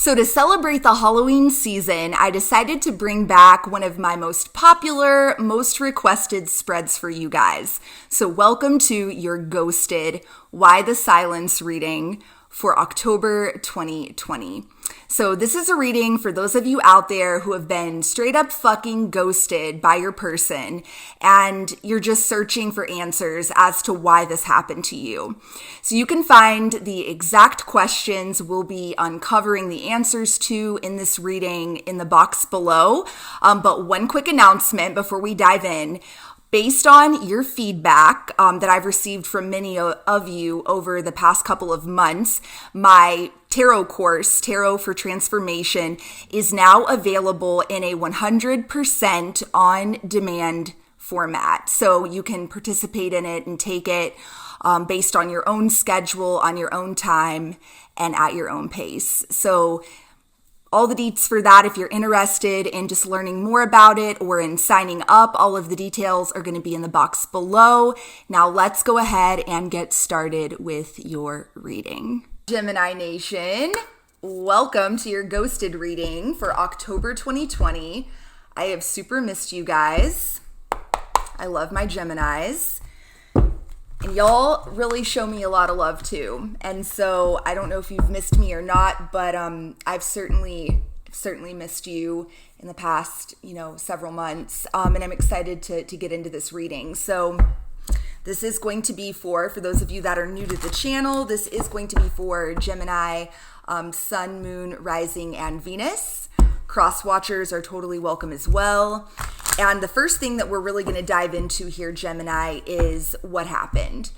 So to celebrate the Halloween season, I decided to bring back one of my most popular, most requested spreads for you guys. So welcome to your Ghosted Why the Silence reading for October 2020. So this is a reading for those of you out there who have been straight up fucking ghosted by your person and you're just searching for answers as to why this happened to you. So you can find the exact questions we'll be uncovering the answers to in this reading in the box below. But one quick announcement before we dive in. Based on your feedback that I've received from many of you over the past couple of months, my tarot course, Tarot for Transformation, is now available in a 100% on-demand format. So you can participate in it and take it based on your own schedule, on your own time, and at your own pace. So all the deets for that, if you're interested in just learning more about it or in signing up, all of the details are going to be in the box below. Now let's go ahead and get started with your reading. Gemini Nation, welcome to your Ghosted reading for October 2020. I have super missed you guys. I love my Geminis. And y'all really show me a lot of love too. And so I don't know if you've missed me or not, but I've certainly missed you in the past, several months. And I'm excited to get into this reading. So this is going to be for those of you that are new to the channel, this is going to be for Gemini, Sun, Moon, Rising, and Venus. Cross watchers are totally welcome as well. And the first thing that we're really going to dive into here, Gemini, is what happened.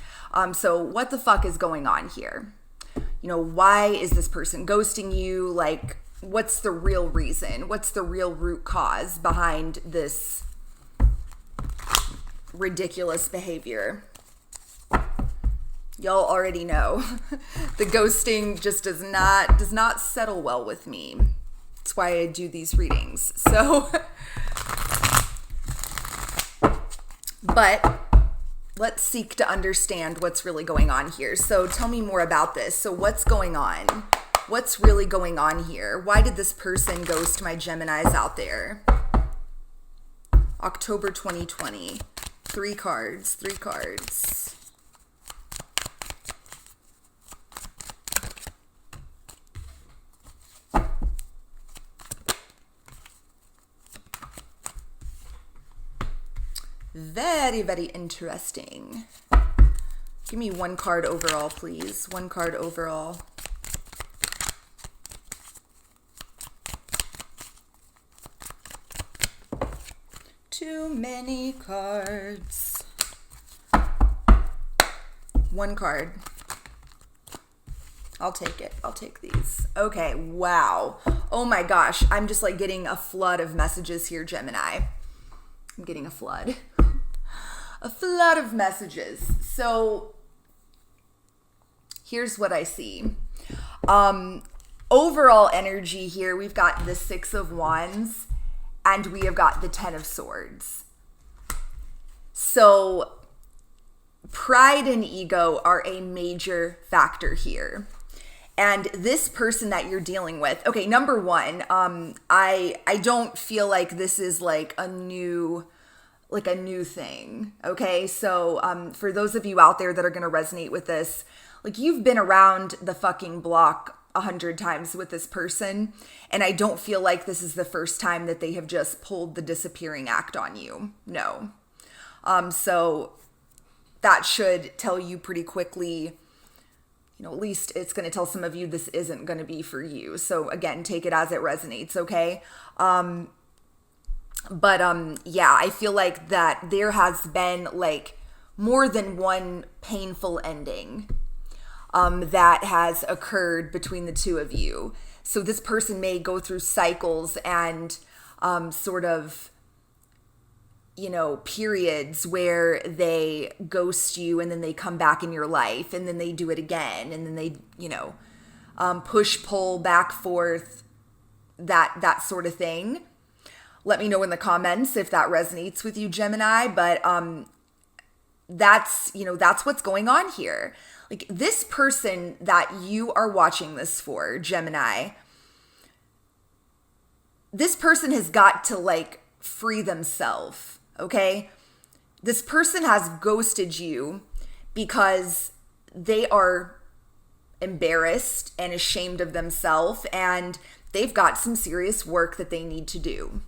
So what the fuck is going on here? Why is this person ghosting you? Like, what's the real reason? What's the real root cause behind this ridiculous behavior? Y'all already know. The ghosting just does not settle well with me. That's why I do these readings. So but let's seek to understand what's really going on here. So tell me more about this. So what's going on? What's really going on here? Why did this person ghost my Geminis out there? October 2020. Three cards. Very, very interesting. Give me one card overall, please. One card overall. Too many cards. One card. I'll take it. I'll take these. Okay, wow. Oh my gosh. I'm just like getting a flood of messages here, Gemini. I'm getting a flood. A flood of messages. So here's what I see. Overall energy here, we've got the Six of Wands and we have got the Ten of Swords. So pride and ego are a major factor here. And this person that you're dealing with, okay, number one, I don't feel like this is like a new thing, okay? So for those of you out there that are going to resonate with this, like you've been around the fucking block 100 times with this person, and I don't feel like this is the first time that they have just pulled the disappearing act on you. No. So that should tell you pretty quickly, at least it's going to tell some of you this isn't going to be for you. So again, take it as it resonates, okay? But yeah, I feel like that there has been like more than one painful ending that has occurred between the two of you. So this person may go through cycles and sort of, periods where they ghost you and then they come back in your life and then they do it again and then they, push, pull, back, forth, that sort of thing. Let me know in the comments if that resonates with you, Gemini, but that's what's going on here. Like this person that you are watching this for, Gemini, this person has got to like free themselves, okay? This person has ghosted you because they are embarrassed and ashamed of themselves, and they've got some serious work that they need to do.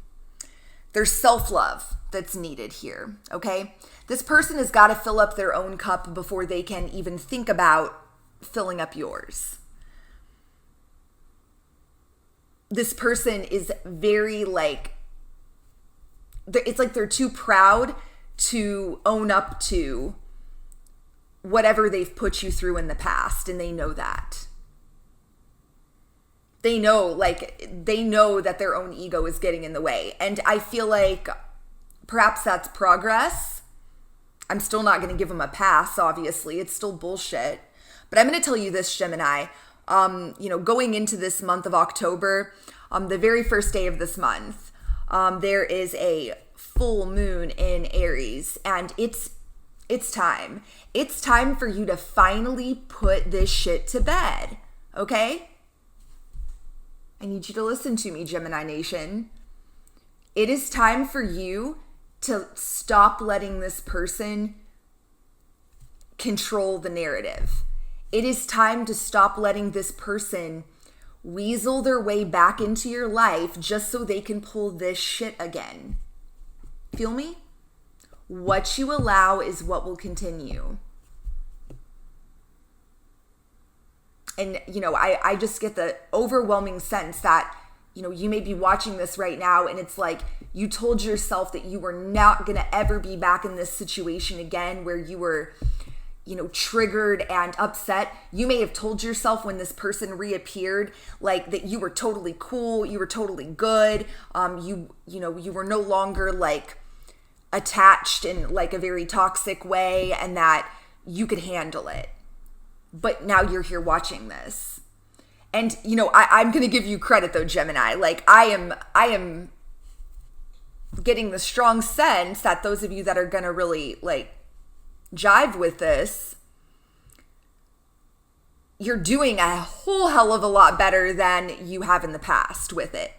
There's self-love that's needed here, okay? This person has got to fill up their own cup before they can even think about filling up yours. This person is very like, it's like they're too proud to own up to whatever they've put you through in the past, and they know that. They know that their own ego is getting in the way. And I feel like perhaps that's progress. I'm still not going to give them a pass, obviously. It's still bullshit. But I'm going to tell you this, Gemini. Going into this month of October, the very first day of this month, there is a full moon in Aries, and it's time. It's time for you to finally put this shit to bed, okay? I need you to listen to me, Gemini Nation. It is time for you to stop letting this person control the narrative. It is time to stop letting this person weasel their way back into your life just so they can pull this shit again. Feel me? What you allow is what will continue. And, I just get the overwhelming sense that, you may be watching this right now and it's like you told yourself that you were not going to ever be back in this situation again where you were, triggered and upset. You may have told yourself when this person reappeared, like that you were totally cool, you were totally good. You were no longer like attached in like a very toxic way and that you could handle it. But now you're here watching this. And, I'm going to give you credit though, Gemini. Like I am getting the strong sense that those of you that are going to really like jive with this, you're doing a whole hell of a lot better than you have in the past with it.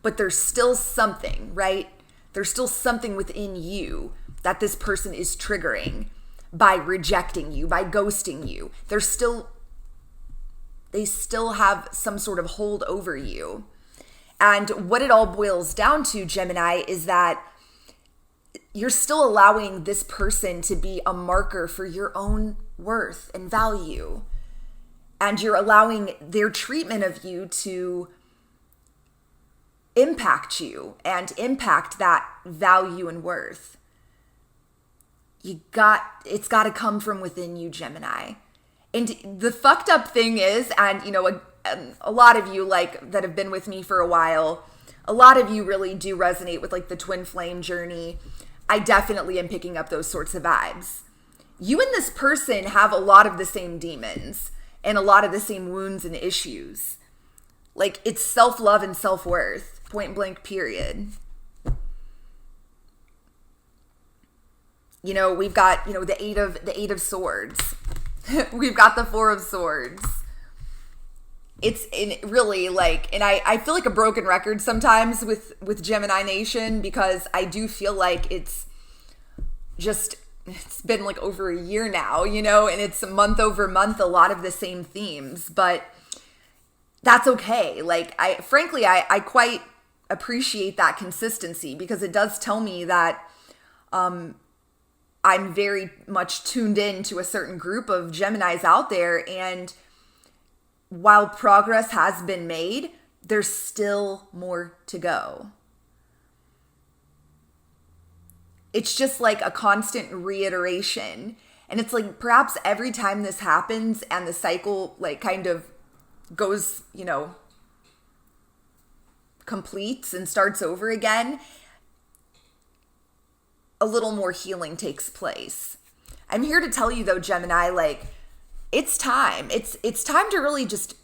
But there's still something, right? There's still something within you that this person is triggering by rejecting you, by ghosting you. They still have some sort of hold over you. And what it all boils down to, Gemini, is that you're still allowing this person to be a marker for your own worth and value. And you're allowing their treatment of you to impact you and impact that value and worth. It's got to come from within you, Gemini. And the fucked up thing is, and a lot of you like that have been with me for a while, a lot of you really do resonate with like the twin flame journey. I definitely am picking up those sorts of vibes. You and this person have a lot of the same demons and a lot of the same wounds and issues. Like it's self-love and self-worth, point blank, period. We've got, the eight of swords. We've got the 4 of swords. It's really like, and I feel like a broken record sometimes with Gemini Nation because I do feel like it's been like over a year now, and it's month over month, a lot of the same themes, but that's okay. Like I quite appreciate that consistency because it does tell me that, I'm very much tuned in to a certain group of Geminis out there. And while progress has been made, there's still more to go. It's just like a constant reiteration. And it's like perhaps every time this happens and the cycle like kind of goes, completes and starts over again, a little more healing takes place. I'm here to tell you though, Gemini, like it's time. It's time to really just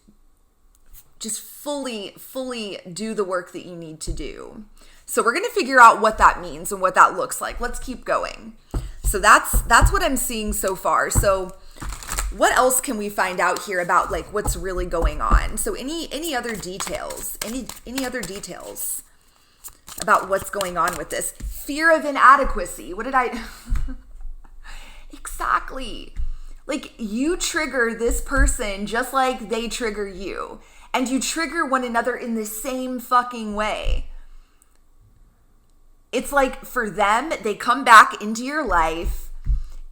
fully do the work that you need to do. So we're going to figure out what that means and what that looks like. Let's keep going. So that's what I'm seeing so far. So what else can we find out here about like what's really going on? So any other details? Any other details? about what's going on with this. Fear of inadequacy. What did I... Exactly. Like, you trigger this person just like they trigger you. And you trigger one another in the same fucking way. It's like for them, they come back into your life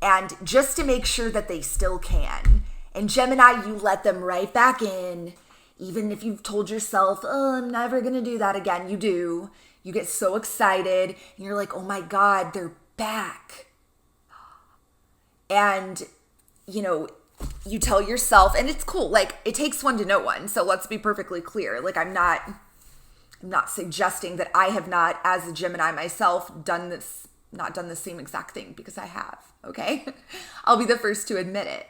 and just to make sure that they still can. And Gemini, you let them right back in. Even if you've told yourself, oh, I'm never going to do that again. You do. You get so excited and you're like, oh my God, they're back. And, you know, you tell yourself, and it's cool. Like, it takes one to know one. So let's be perfectly clear. Like, I'm not suggesting that I have not, as a Gemini myself, not done the same exact thing, because I have, okay? I'll be the first to admit it.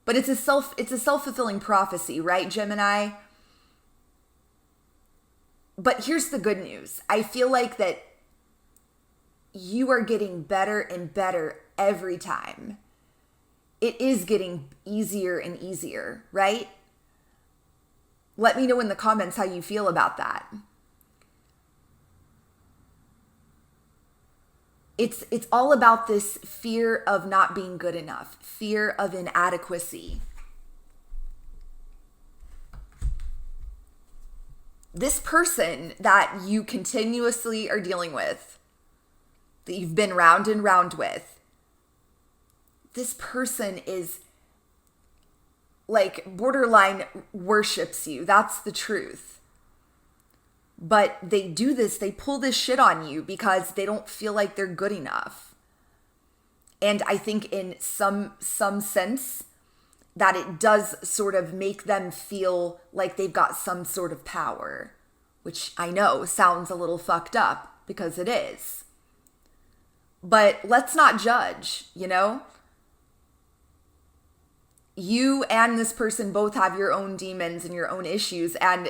But it's a self-fulfilling prophecy, right, Gemini? But here's the good news. I feel like that you are getting better and better every time. It is getting easier and easier, right? Let me know in the comments how you feel about that. It's all about this fear of not being good enough, fear of inadequacy. This person that you continuously are dealing with, that you've been round and round with, this person is like borderline worships you. That's the truth. But they do this, they pull this shit on you because they don't feel like they're good enough. And I think in some sense that it does sort of make them feel like they've got some sort of power, which I know sounds a little fucked up because it is. But let's not judge, you know? You and this person both have your own demons and your own issues. And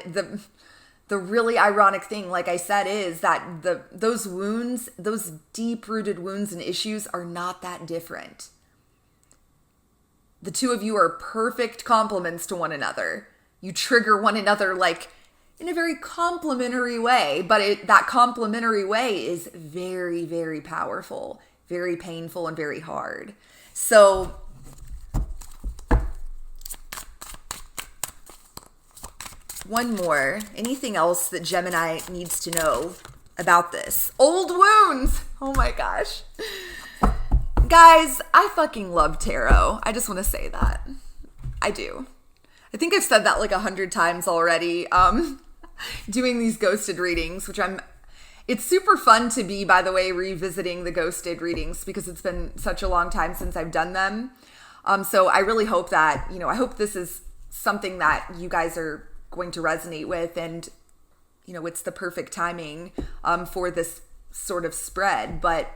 the really ironic thing, like I said, is that those wounds, those deep-rooted wounds and issues are not that different. The two of you are perfect complements to one another. You trigger one another like in a very complimentary way, but that complimentary way is very, very powerful, very painful, and very hard. So one more. Anything else that Gemini needs to know about this? Old wounds. Oh my gosh. Guys, I fucking love tarot. I just want to say that. I do. I think I've said that like 100 times already. Doing these ghosted readings, it's super fun to be, by the way, revisiting the ghosted readings because it's been such a long time since I've done them. So I really hope that, I hope this is something that you guys are going to resonate with, and it's the perfect timing for this sort of spread. But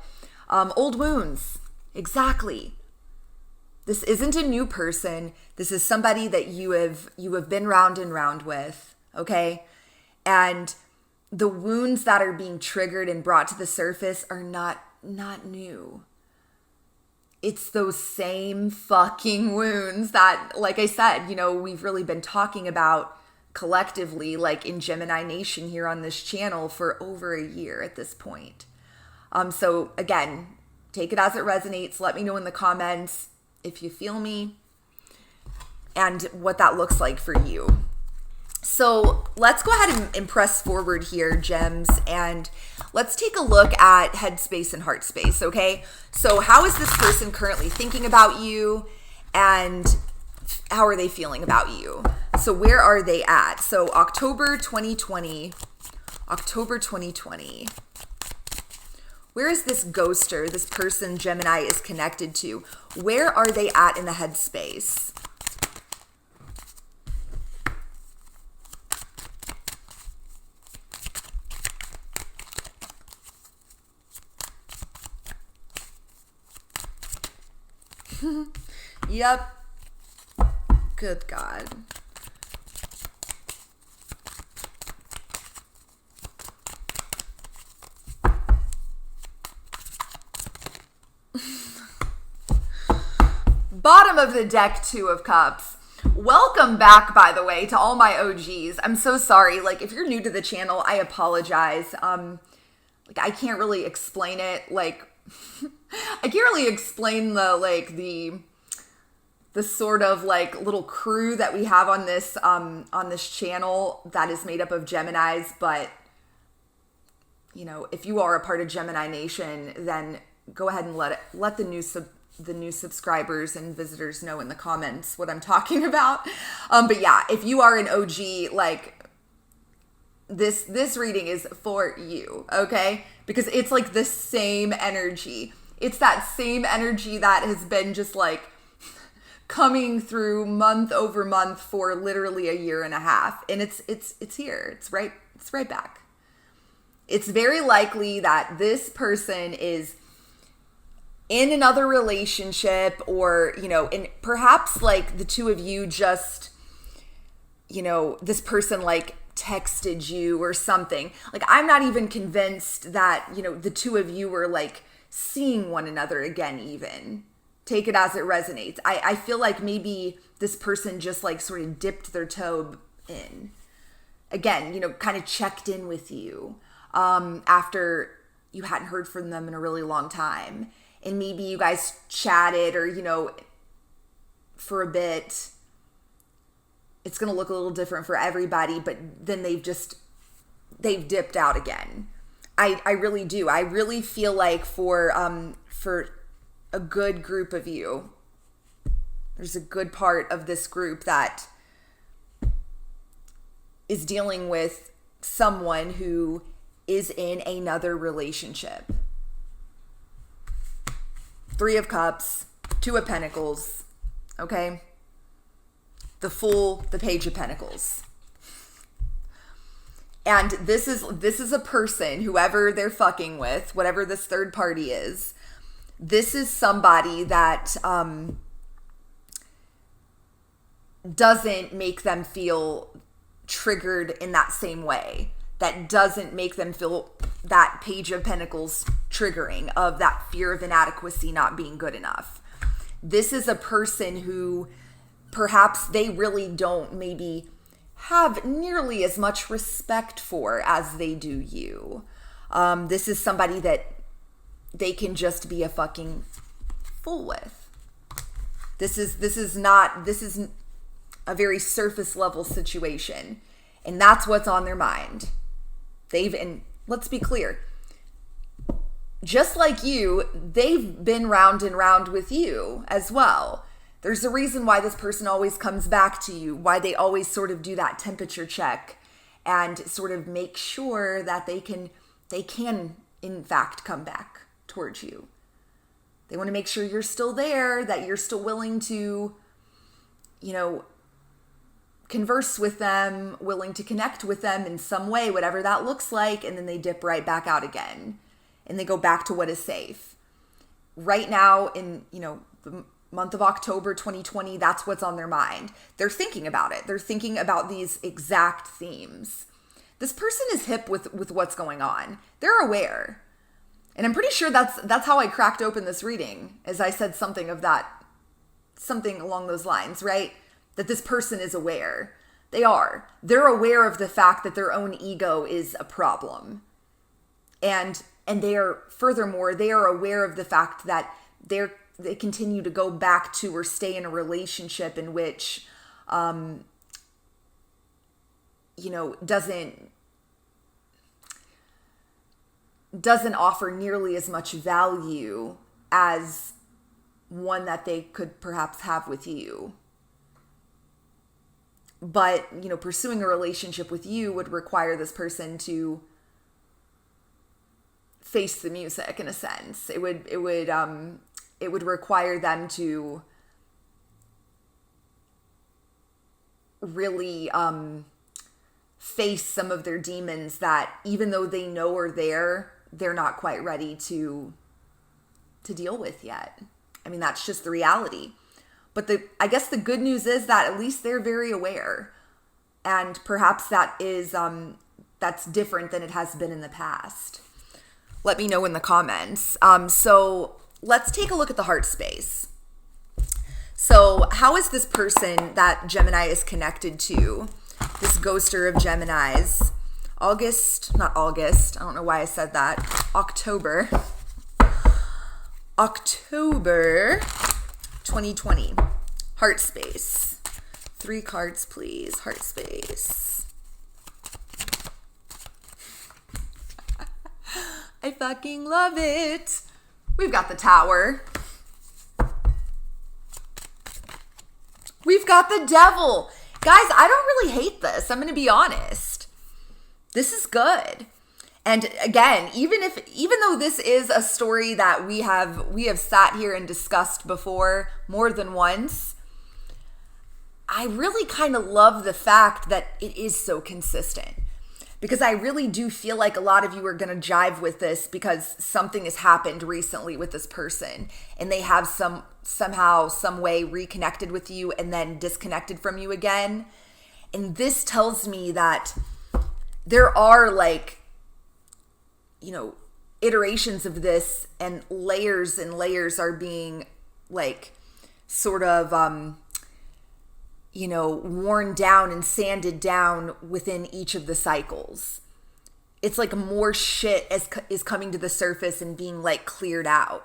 old wounds, exactly. This isn't a new person. This is somebody that you have been round and round with, okay? And the wounds that are being triggered and brought to the surface are not new. It's those same fucking wounds that, like I said, we've really been talking about collectively, like in Gemini Nation here on this channel for over a year at this point. So again, take it as it resonates. Let me know in the comments if you feel me and what that looks like for you. So let's go ahead and press forward here, gems, and let's take a look at headspace and heart space, okay? So how is this person currently thinking about you, and how are they feeling about you? So where are they at? So October 2020. Where is this ghoster, this person Gemini is connected to? Where are they at in the headspace? Yep. Good God. Bottom of the deck, Two of Cups. Welcome back, by the way, to all my OGs. I'm so sorry. Like, if you're new to the channel, I apologize. I can't really explain it. Like, I can't really explain the sort of like little crew that we have on this channel that is made up of Geminis. But you know, if you are a part of Gemini Nation, then go ahead and let the new subscribers and visitors know in the comments what I'm talking about. But yeah, if you are an OG, like this reading is for you, okay? Because it's like the same energy. It's that same energy that has been just like coming through month over month for literally a year and a half. And it's here. It's right back. It's very likely that this person is in another relationship, or, you know, and perhaps like the two of you just, you know, this person like texted you or something. Like, I'm not even convinced that, you know, the two of you were like seeing one another again even. Take it as it resonates. I feel like maybe this person just like sort of dipped their toe in. Again, you know, kind of checked in with you after you hadn't heard from them in a really long time. And maybe you guys chatted, or, you know, for a bit. It's going to look a little different for everybody, but then they've dipped out again. I really do. I really feel like for a good group of you, there's a good part of this group that is dealing with someone who is in another relationship. 3 of Cups, 2 of Pentacles, okay? The Fool, the Page of Pentacles. And this is a person, whoever they're fucking with, whatever this third party is, this is somebody that doesn't make them feel triggered in that same way. That doesn't make them feel that Page of Pentacles triggering of that fear of inadequacy, not being good enough. This is a person who perhaps they really don't maybe have nearly as much respect for as they do you. This is somebody that they can just be a fucking fool with. This is a very surface level situation, and that's what's on their mind. And let's be clear, just like you, they've been round and round with you as well. There's a reason why this person always comes back to you, why they always sort of do that temperature check and sort of make sure that they can in fact come back towards you. They want to make sure you're still there, that you're still willing to, you know, converse with them, willing to connect with them in some way, whatever that looks like, and then they dip right back out again and they go back to what is safe. Right now in, you know, the month of October 2020, that's what's on their mind. They're thinking about it. They're thinking about these exact themes. This person is hip with what's going on. They're aware. And I'm pretty sure that's how I cracked open this reading, as I said something along those lines, right? That this person is aware. They are. They're aware of the fact that their own ego is a problem. And they are, furthermore, they are aware of the fact that they continue to go back to or stay in a relationship in which, you know, doesn't offer nearly as much value as one that they could perhaps have with you. But, you know, pursuing a relationship with you would require this person to face the music in a sense. It would require them to really face some of their demons that, even though they know are there, they're not quite ready to deal with yet. I mean, that's just the reality. But I guess the good news is that at least they're very aware, and perhaps that is that's different than it has been in the past. Let me know in the comments. So let's take a look at the heart space. So how is this person that Gemini is connected to, this ghoster of Geminis, not August, I don't know why I said that, October 2020, heart space. 3 cards, please, heart space. I fucking love it. We've got the Tower. We've got the Devil. Guys, I don't really hate this. I'm going to be honest. This is good. And again, even though this is a story that we have sat here and discussed before more than once, I really kind of love the fact that it is so consistent. Because I really do feel like a lot of you are going to jive with this because something has happened recently with this person and they have somehow, some way reconnected with you and then disconnected from you again. And this tells me that there are iterations of this, and layers are being sort of, worn down and sanded down within each of the cycles. It's like more shit is coming to the surface and being cleared out.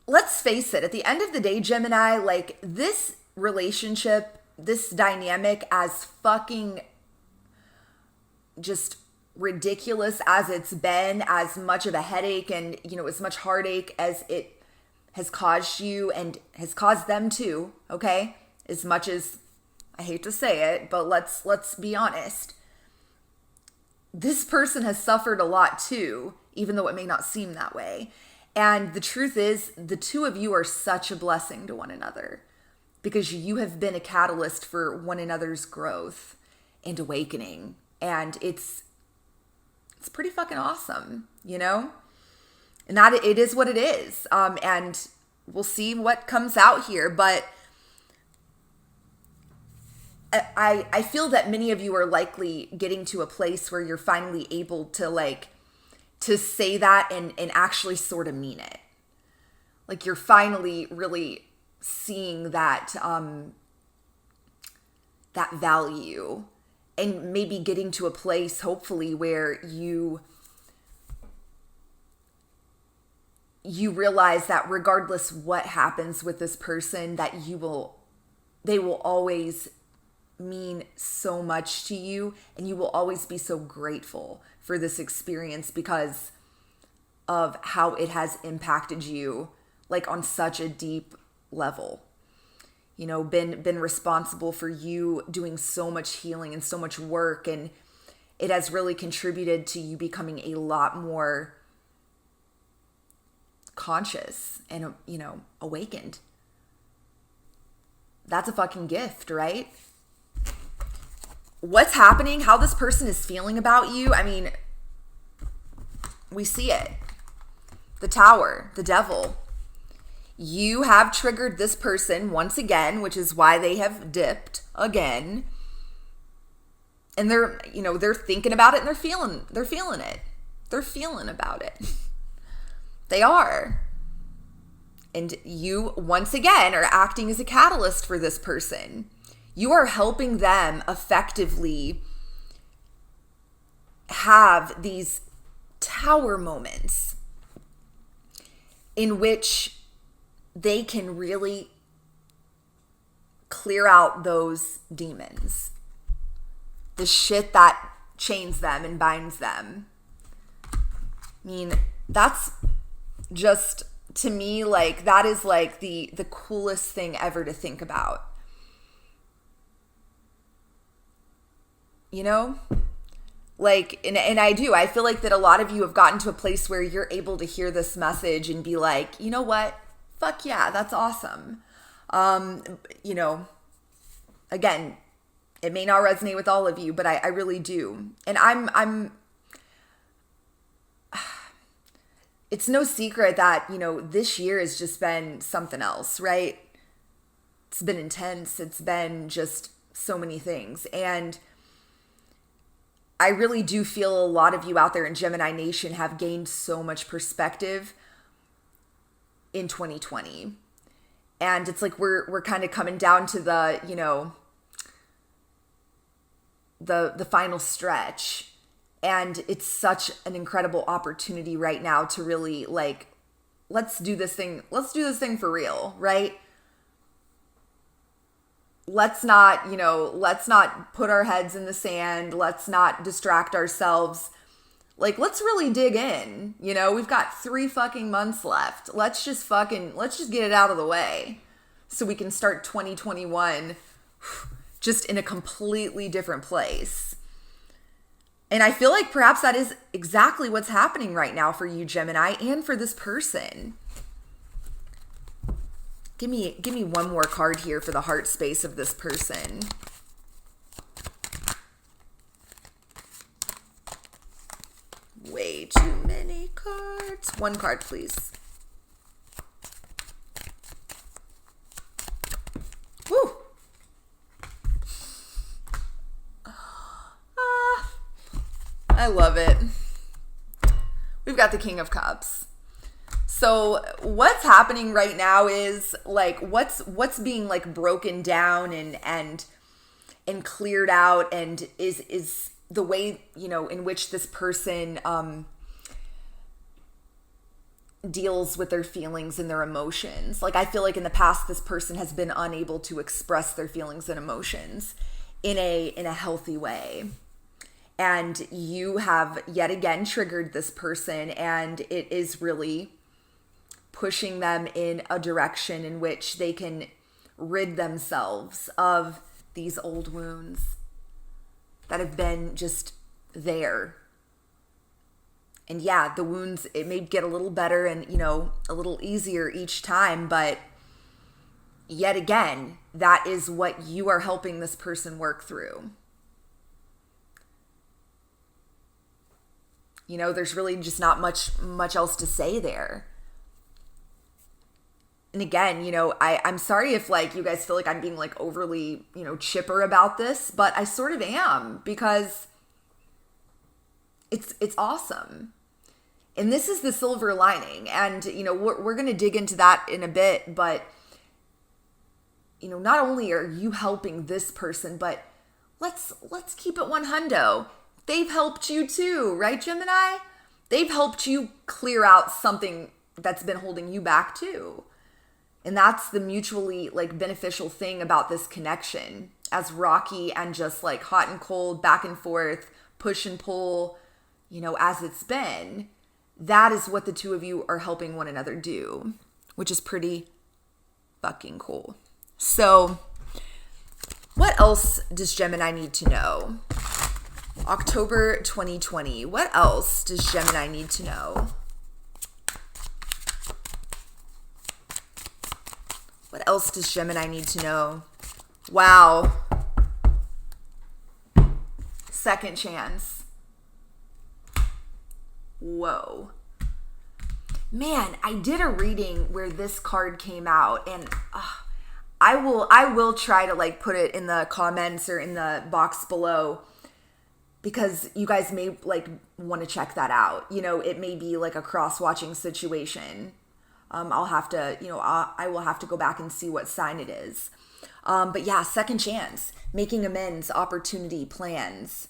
Let's face it, at the end of the day, Gemini, this relationship, this dynamic, as fucking just ridiculous as it's been, as much of a headache and, as much heartache as it has caused you and has caused them too, okay? As much as I hate to say it, but let's be honest. This person has suffered a lot too, even though it may not seem that way. And the truth is, the two of you are such a blessing to one another because you have been a catalyst for one another's growth and awakening. And it's pretty fucking awesome, And that it is what it is. And we'll see what comes out here. But I feel that many of you are likely getting to a place where you're finally able to to say that and actually sort of mean it. You're finally really seeing that that value, and maybe getting to a place, hopefully, where you realize that regardless what happens with this person, that they will always mean so much to you, and you will always be so grateful for this experience because of how it has impacted you on such a deep level. Been responsible for you doing so much healing and so much work, and it has really contributed to you becoming a lot more conscious and awakened. That's a fucking gift, right? What's happening, how this person is feeling about you, we see it. The Tower, the Devil. You have triggered this person once again, which is why they have dipped again. And they're thinking about it and they're feeling it. They're feeling about it. They are. And you, once again, are acting as a catalyst for this person. You are helping them effectively have these Tower moments in which they can really clear out those demons, the shit that chains them and binds them. That's just, to me, that is the coolest thing ever to think about. And I do. I feel that a lot of you have gotten to a place where you're able to hear this message and be like, you know what? Fuck yeah, that's awesome. Again, it may not resonate with all of you, but I really do. And I'm it's no secret that, this year has just been something else, right? It's been intense. It's been just so many things. And I really do feel a lot of you out there in Gemini Nation have gained so much perspective in 2020. And it's like we're kind of coming down to the, you know, the final stretch. And it's such an incredible opportunity right now to really like, let's do this thing for real, right? Let's not put our heads in the sand. Let's not distract ourselves. Like, let's really dig in. You know, we've got 3 fucking months left. Let's just get it out of the way so we can start 2021 just in a completely different place. And I feel like perhaps that is exactly what's happening right now for you, Gemini, and for this person. Give me one more card here for the heart space of this person. Way too many cards. One card, please. Woo! I love it. We've got the King of Cups. So what's happening right now is like what's being like broken down and cleared out, and is the way, you know, in which this person deals with their feelings and their emotions. Like, I feel like in the past this person has been unable to express their feelings and emotions in a healthy way. And you have yet again triggered this person, and it is really pushing them in a direction in which they can rid themselves of these old wounds that have been just there. And yeah, the wounds, it may get a little better and, you know, a little easier each time, but yet again, that is what you are helping this person work through. You know, there's really just not much else to say there. And again, you know, I'm sorry if like you guys feel like I'm being like overly, you know, chipper about this, but I sort of am, because it's awesome. And this is the silver lining. And, you know, we're going to dig into that in a bit, but, you know, not only are you helping this person, but let's keep it 100. They've helped you too, right, Gemini? They've helped you clear out something that's been holding you back too. And that's the mutually like beneficial thing about this connection, as rocky and just like hot and cold, back and forth, push and pull, you know, as it's been. That is what the two of you are helping one another do, which is pretty fucking cool. So what else does Gemini need to know? October 2020. What else does Gemini need to know? What else does Gemini need to know? Wow. Second chance. Whoa. Man, I did a reading where this card came out, and I will try to like put it in the comments or in the box below, because you guys may like want to check that out. You know, it may be like a cross-watching situation. I'll have to, you know, I will have to go back and see what sign it is. But yeah, second chance, making amends, opportunity, plans.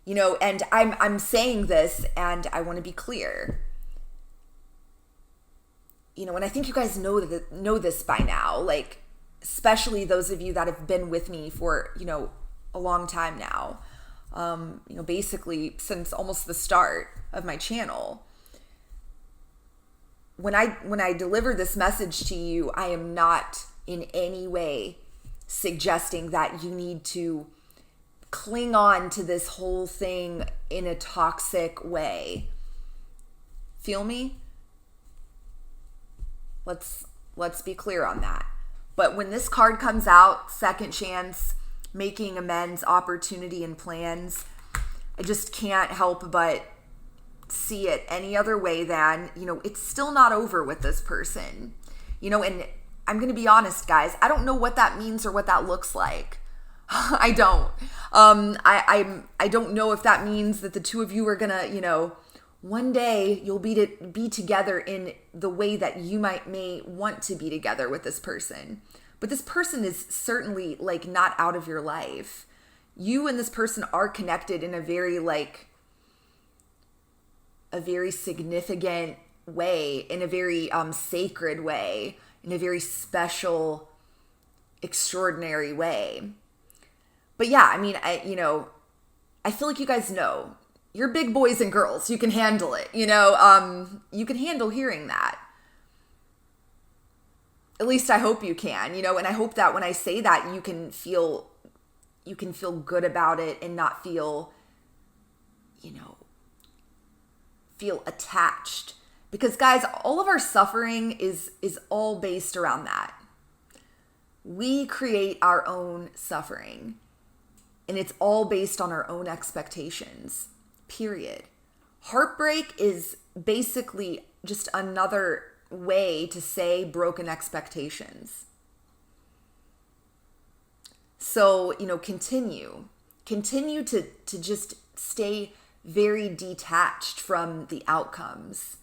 You know, and I'm saying this, and I want to be clear. You know, and I think you guys know this by now, like, especially those of you that have been with me for, you know, a long time now. You know, basically since almost the start of my channel. When I deliver this message to you, I am not in any way suggesting that you need to cling on to this whole thing in a toxic way. Feel me? Let's be clear on that. But when this card comes out, second chance, making amends, opportunity, and plans, I just can't help but see it any other way than, you know, it's still not over with this person. You know, and I'm going to be honest, guys, I don't know what that means or what that looks like. I don't. I don't know if that means that the two of you are going to, you know, one day you'll be together in the way that you may want to be together with this person. But this person is certainly like not out of your life. You and this person are connected in a very significant way, in a very sacred way, in a very special, extraordinary way. But yeah, I mean, I feel like you guys know. You're big boys and girls. You can handle it, you can handle hearing that. At least I hope you can, and I hope that when I say that, you can feel good about it and not feel attached. Because guys, all of our suffering is all based around that. We create our own suffering, and it's all based on our own expectations. Period. Heartbreak is basically just another way to say broken expectations. So, continue to just stay very detached from the outcomes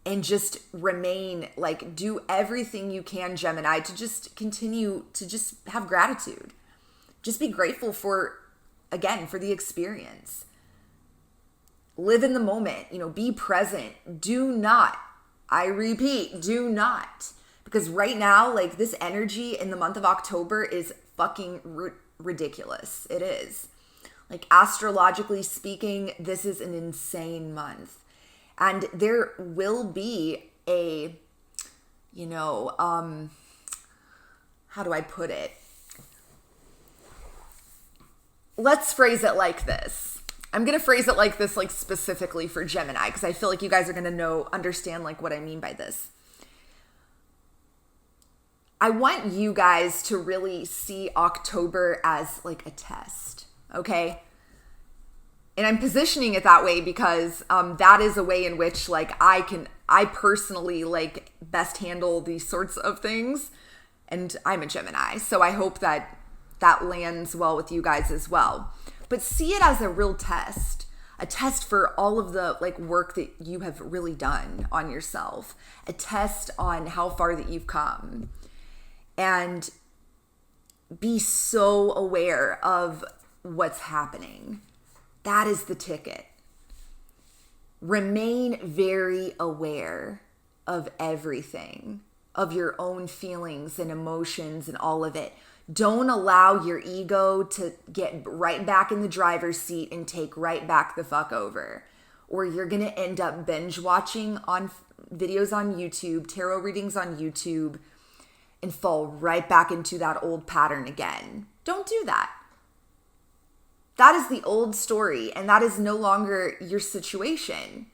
and just remain, do everything you can, Gemini, to just continue to just have gratitude. Just be grateful for the experience. Live in the moment, be present. Do not, I repeat, do not. Because right now, this energy in the month of October is fucking ridiculous. It is. Astrologically speaking, this is an insane month. And there will be a, how do I put it? Let's phrase it like this. I'm going to phrase it like this, specifically for Gemini, because I feel like you guys are going to understand what I mean by this. I want you guys to really see October as a test, okay? And I'm positioning it that way because that is a way in which I personally best handle these sorts of things. And I'm a Gemini, so I hope that lands well with you guys as well. But see it as a real test, a test for all of the work that you have really done on yourself, a test on how far that you've come. And be so aware of what's happening. That is the ticket. Remain very aware of everything, of your own feelings and emotions and all of it. Don't allow your ego to get right back in the driver's seat and take right back the fuck over. Or you're going to end up binge watching on videos on YouTube, tarot readings on YouTube, and fall right back into that old pattern again. Don't do that. That is the old story, and that is no longer your situation.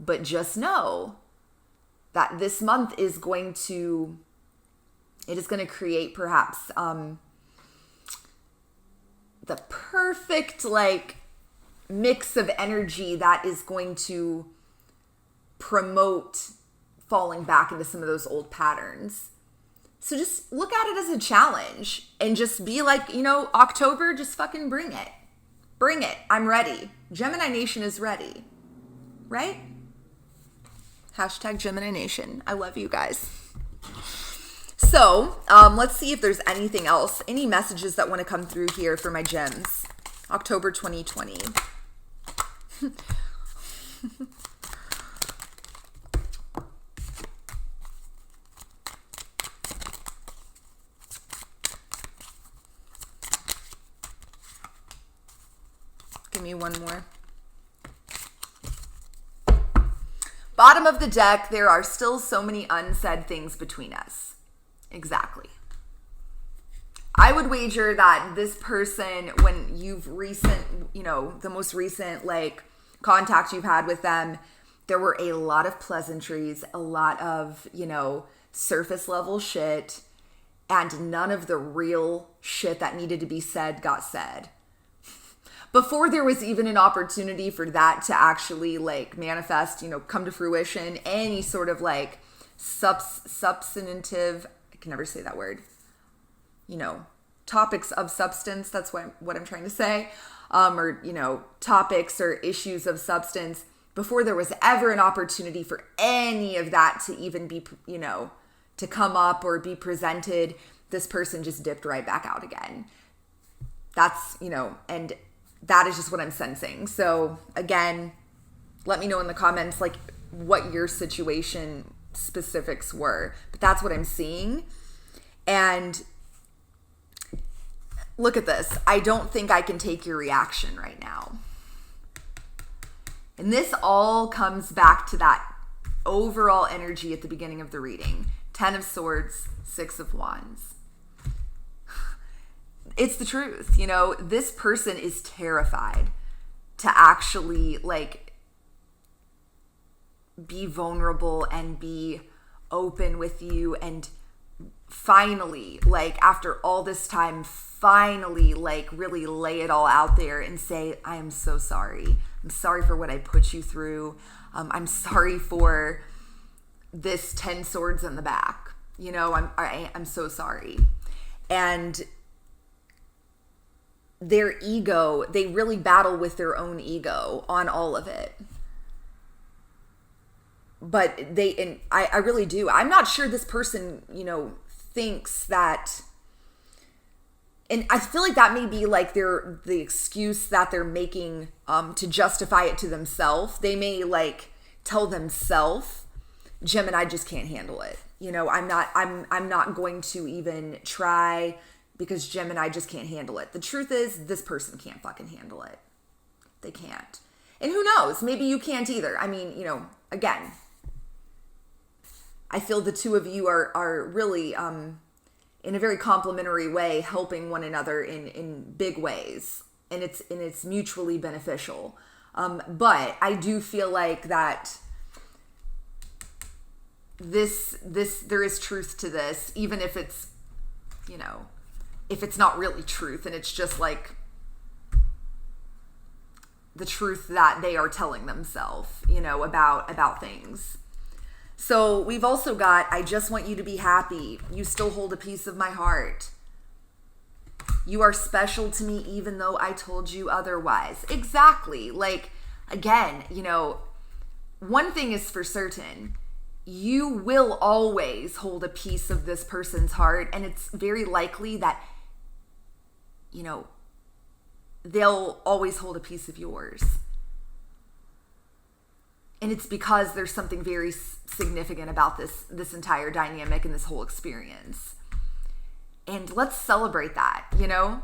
But just know that this month is going to create perhaps the perfect mix of energy that is going to promote falling back into some of those old patterns. So just look at it as a challenge and just be October, just fucking bring it. Bring it. I'm ready. Gemini Nation is ready. Right? Hashtag Gemini Nation. I love you guys. So let's see if there's anything else, any messages that want to come through here for my gems. October 2020. Give me one more. Bottom of the deck, there are still so many unsaid things between us. Exactly. I would wager that this person, when the most recent contact you've had with them, there were a lot of pleasantries, a lot of, surface level shit, and none of the real shit that needed to be said got said. Before there was even an opportunity for that to actually manifest, come to fruition, any sort of substantive, I can never say that word, topics of substance, that's what I'm trying to say. or, topics or issues of substance, before there was ever an opportunity for any of that to even be, to come up or be presented, this person just dipped right back out again. That's, and that is just what I'm sensing. So again, let me know in the comments, like, what your situation specifics were. But that's what I'm seeing. And look at this. I don't think I can take your reaction right now. And this all comes back to that overall energy at the beginning of the reading. 10 of Swords, 6 of Wands. It's the truth. This person is terrified to actually, like, be vulnerable and be open with you, and finally, like, after all this time, finally, like, really lay it all out there and say, I am so sorry. I'm sorry for what I put you through. I'm sorry for this 10 swords in the back. I'm so sorry. And their ego, they really battle with their own ego on all of it. But I really do. I'm not sure this person, thinks that, and I feel like that may be like the excuse that they're making to justify it to themselves. They may like tell themselves, Gemini just can't handle it. I'm not going to even try because Gemini just can't handle it. The truth is, this person can't fucking handle it. They can't. And who knows? Maybe you can't either. I mean, again, I feel the two of you are really, in a very complimentary way, helping one another in big ways. And it's mutually beneficial. But I do feel like that there is truth to this, even if it's, if it's not really truth and it's just like the truth that they are telling themselves, about things. So we've also got, I just want you to be happy. You still hold a piece of my heart. You are special to me even though I told you otherwise. Exactly. Like, again, one thing is for certain. You will always hold a piece of this person's heart, and it's very likely that, they'll always hold a piece of yours. And it's because there's something very significant about this entire dynamic and this whole experience. And let's celebrate that, Isn't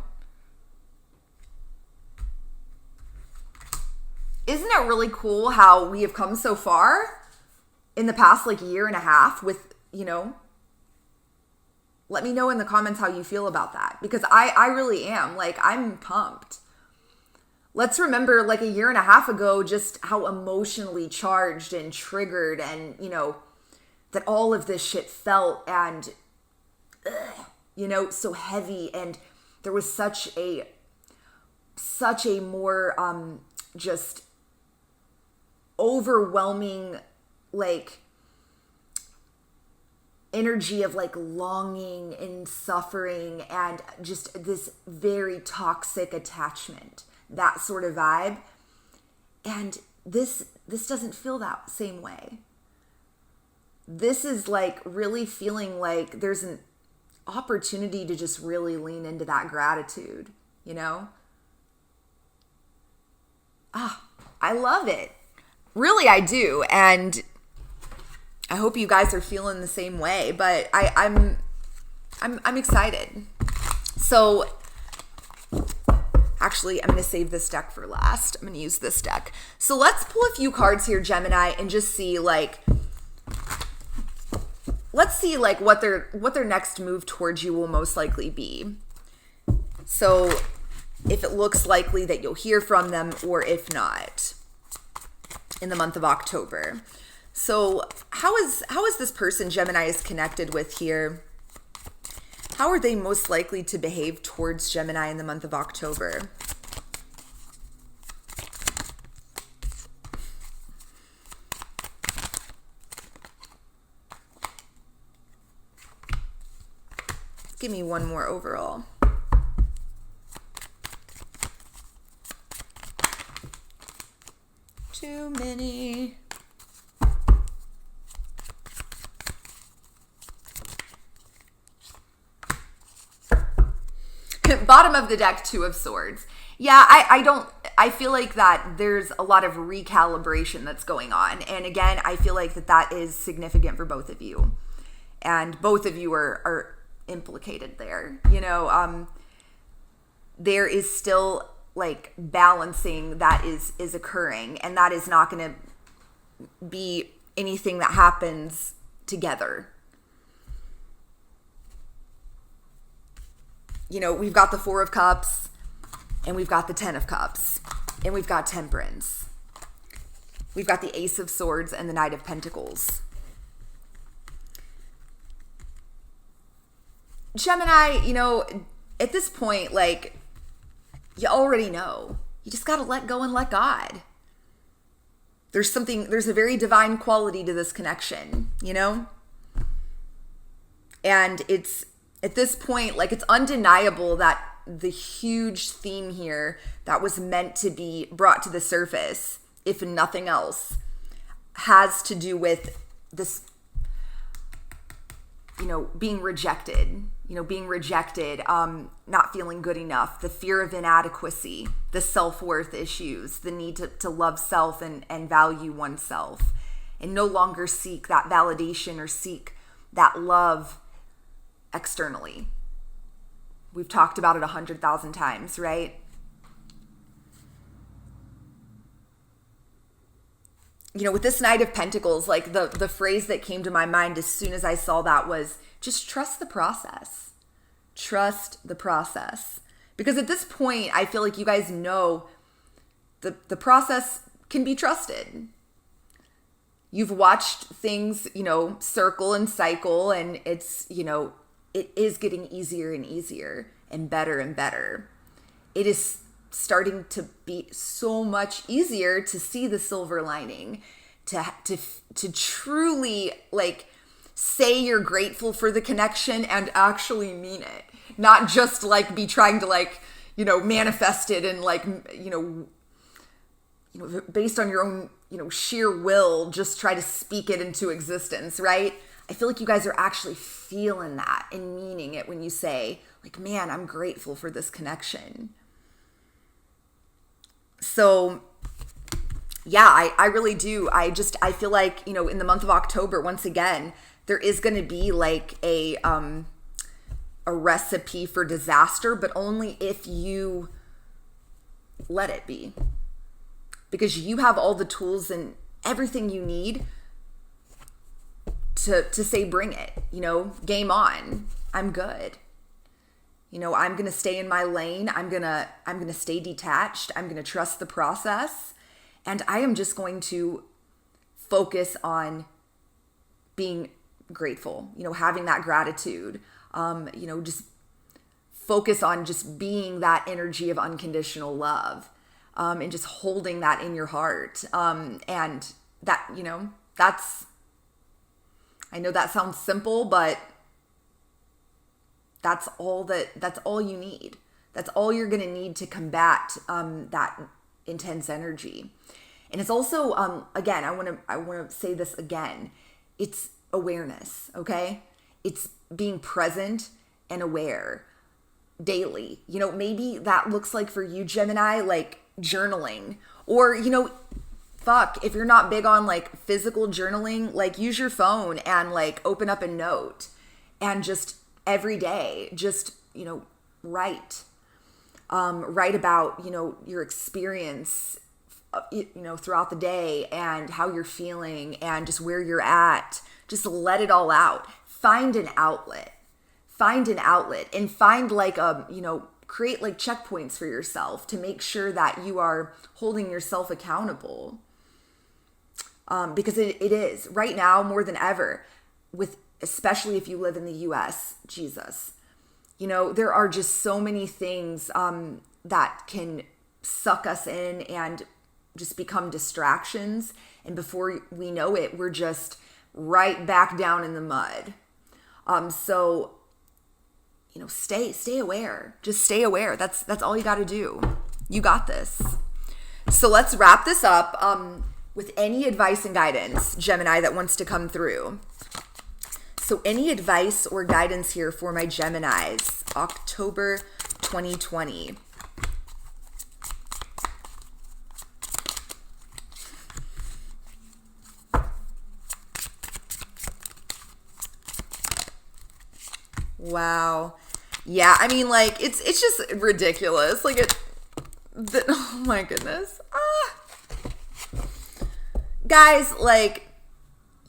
it really cool how we have come so far in the past, like, year and a half with, let me know in the comments how you feel about that. Because I really am. Like, I'm pumped. Let's remember, like, a year and a half ago, just how emotionally charged and triggered and, that all of this shit felt and, so heavy. And there was such a more just overwhelming, like, energy of, like, longing and suffering and just this very toxic attachment. That sort of vibe. And this doesn't feel that same way. This is like really feeling like there's an opportunity to just really lean into that gratitude, I love it. Really, I do. And I hope you guys are feeling the same way, but I'm excited. So actually, I'm going to save this deck for last. I'm going to use this deck. So let's pull a few cards here, Gemini, and just see, like, let's see, like, what their next move towards you will most likely be. So if it looks likely that you'll hear from them, or if not, in the month of October. So how is this person Gemini is connected with here? How are they most likely to behave towards Gemini in the month of October? Give me one more overall. Too many. Bottom of the deck, Two of Swords. Yeah, I feel like that there's a lot of recalibration that's going on. And again, I feel like that is significant for both of you. And both of you are implicated there. There is still like balancing that is occurring, and that is not going to be anything that happens together. We've got the Four of Cups, and we've got the Ten of Cups, and we've got Temperance. We've got the Ace of Swords and the Knight of Pentacles. Gemini, at this point, like, you already know. You just got to let go and let God. There's a very divine quality to this connection, And it's, at this point, like, it's undeniable that the huge theme here that was meant to be brought to the surface, if nothing else, has to do with this, being rejected, not feeling good enough, the fear of inadequacy, the self-worth issues, the need to love self and value oneself, and no longer seek that validation or seek that love externally. We've talked about it 100,000 times, right? With this Knight of Pentacles, like the phrase that came to my mind as soon as I saw that was just trust the process. Trust the process. Because at this point, I feel like you guys know the process can be trusted. You've watched things, circle and cycle, and it's, it is getting easier and easier and better. It is starting to be so much easier to see the silver lining, to truly, like, say you're grateful for the connection and actually mean it. Not just, like, be trying to, like, manifest it and, like, based on your own, sheer will, just try to speak it into existence, right? I feel like you guys are actually feeling that and meaning it when you say, like, man, I'm grateful for this connection. So, yeah, I really do. I feel like, in the month of October, once again, there is going to be like a recipe for disaster, but only if you let it be. Because you have all the tools and everything you need to say, bring it, game on. I'm good. I'm going to stay in my lane. I'm going to stay detached. I'm going to trust the process. And I am just going to focus on being grateful, having that gratitude, just focus on just being that energy of unconditional love, and just holding that in your heart. And that, I know that sounds simple, but that's all you need. That's all you're going to need to combat that intense energy. And it's also, again, I want to say this again. It's awareness, okay? It's being present and aware daily. Maybe that looks like for you, Gemini, like journaling, or, if you're not big on like physical journaling, like use your phone and like open up a note and just every day, just, write about, your experience, throughout the day and how you're feeling and just where you're at. Just let it all out. Find an outlet and find like create like checkpoints for yourself to make sure that you are holding yourself accountable. Because it is right now more than ever, especially if you live in the US, Jesus, there are just so many things that can suck us in and just become distractions. And before we know it, we're just right back down in the mud. So, stay aware. Just stay aware. That's all you got to do. You got this. So let's wrap this up. with any advice and guidance, Gemini, that wants to come through. So any advice or guidance here for my Geminis, October 2020. Wow. Yeah, I mean, like, it's just ridiculous. Like, oh my goodness. Guys, like,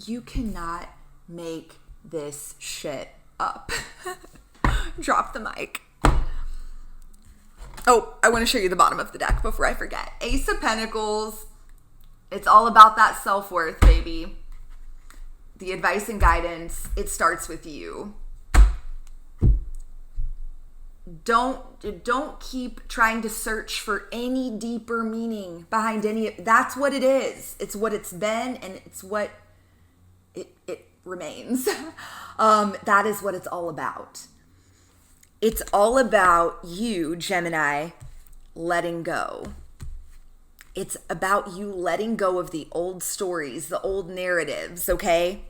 you cannot make this shit up. Drop the mic. Oh, I want to show you the bottom of the deck before I forget. Ace of Pentacles. It's all about that self-worth, baby. The advice and guidance, it starts with you. Don't keep trying to search for any deeper meaning behind that's what it is. It's what it's been, and it's what it remains. That is what it's all about. It's all about you, Gemini, letting go. It's about you letting go of the old stories, the old narratives, okay?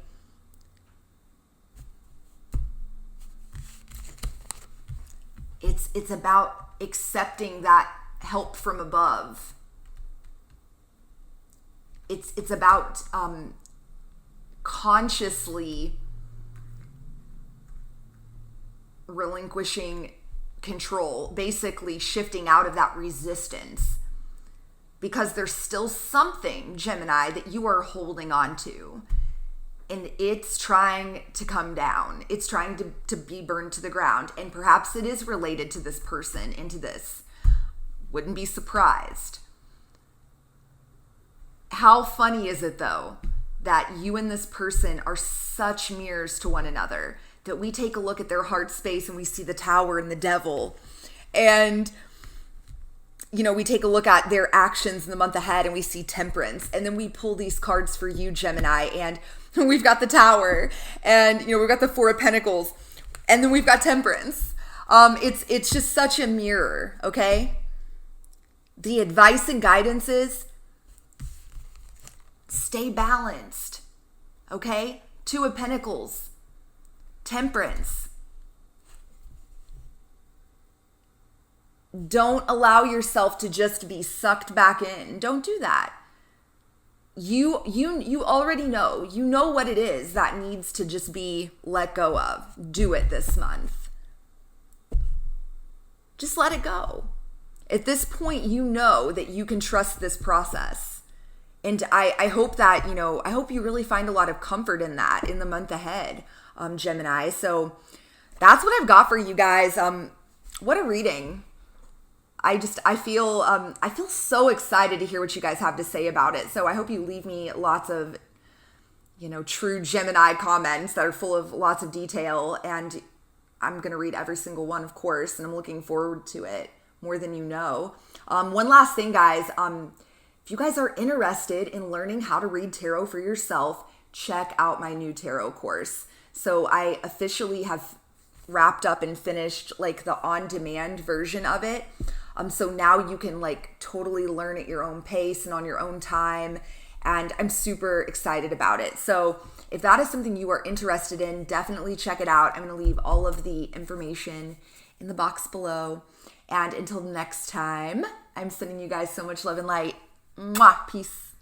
It's about accepting that help from above. It's about consciously relinquishing control, basically shifting out of that resistance, because there's still something, Gemini, that you are holding on to. And it's trying to come down. It's trying to be burned to the ground. And perhaps it is related to this person, into this. Wouldn't be surprised. How funny is it, though, that you and this person are such mirrors to one another, that we take a look at their heart space and we see the Tower and the Devil. And, you know, we take a look at their actions in the month ahead and we see Temperance. And then we pull these cards for you, Gemini, and we've got the Tower, and, you know, we've got the Four of Pentacles, and then we've got Temperance. It's just such a mirror, okay? The advice and guidance is stay balanced, okay? Two of Pentacles, Temperance. Don't allow yourself to just be sucked back in. Don't do that. You already know. You know what it is that needs to just be let go of. Do it this month. Just let it go. At this point, you know that you can trust this process. And I hope that, you know, I hope you really find a lot of comfort in that in the month ahead, Gemini. So that's what I've got for you guys. What a reading. I feel so excited to hear what you guys have to say about it. So I hope you leave me lots of, you know, true Gemini comments that are full of lots of detail. And I'm going to read every single one, of course. And I'm looking forward to it more than you know. One last thing, guys. If you guys are interested in learning how to read tarot for yourself, check out my new tarot course. So I officially have wrapped up and finished like the on-demand version of it. So now you can like totally learn at your own pace and on your own time. And I'm super excited about it. So if that is something you are interested in, definitely check it out. I'm going to leave all of the information in the box below. And until next time, I'm sending you guys so much love and light. Mwah. Peace.